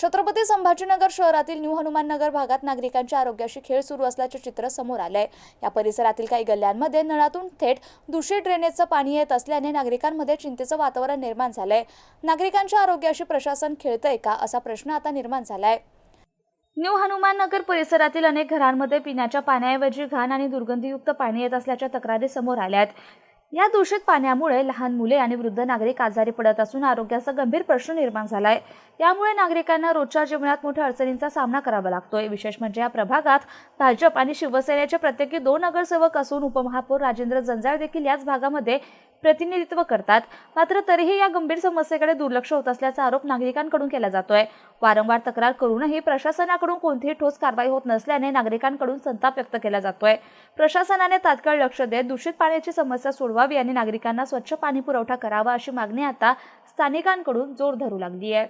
छत्रपती संभाजीनगर शहरातील न्यू हनुमाननगर भागात नागरिकांच्या आरोग्याशी खेळ सुरू असल्याचे चित्र समोर आले. या परिसरातील काही गल्ल्यांमध्ये नळातून थेट दूषित ड्रेनेजचं पाणी येत असल्याने नागरिकांमध्ये चिंतेचं वातावरण निर्माण झालंय. नागरिकांच्या आरोग्याशी प्रशासन खेळतंय का असा प्रश्न आता निर्माण झालाय. न्यू हनुमाननगर परिसरातील अनेक घरांमध्ये पिण्याच्या पाण्याऐवजी घाण आणि दुर्गंधीयुक्त पाणी येत असल्याच्या तक्रारी समोर आल्यात. या दूषित पाण्यामुळे लहान मुले आणि वृद्ध नागरिक आजारी पडत असून आरोग्याचा गंभीर प्रश्न निर्माण झालाय. यामुळे नागरिकांना रोजच्या जीवनात मोठ्या अडचणींचा सामना करावा लागतोय. विशेष म्हणजे या प्रभागात भाजप आणि शिवसेनेचे प्रत्येकी 2 नगरसेवक असून उपमहापौर राजेंद्र जंजाळ देखील याच भागामध्ये प्रतिनिधित्व करतात. मात्र तरीही या गंभीर समस्येकडे दुर्लक्ष होत असल्याचा आरोप नागरिकांकडून केला जातोय. वारंवार तक्रार करूनही प्रशासनाकडून कोणतीही ठोस कारवाई होत नसल्याने नागरिकांकडून संताप व्यक्त केला जातोय. प्रशासनाने तात्काळ लक्ष देत दूषित पाण्याची समस्या सोडवावी आणि नागरिकांना स्वच्छ पाणी पुरवठा करावा अशी मागणी आता स्थानिकांकडून जोर धरू लागली आहे.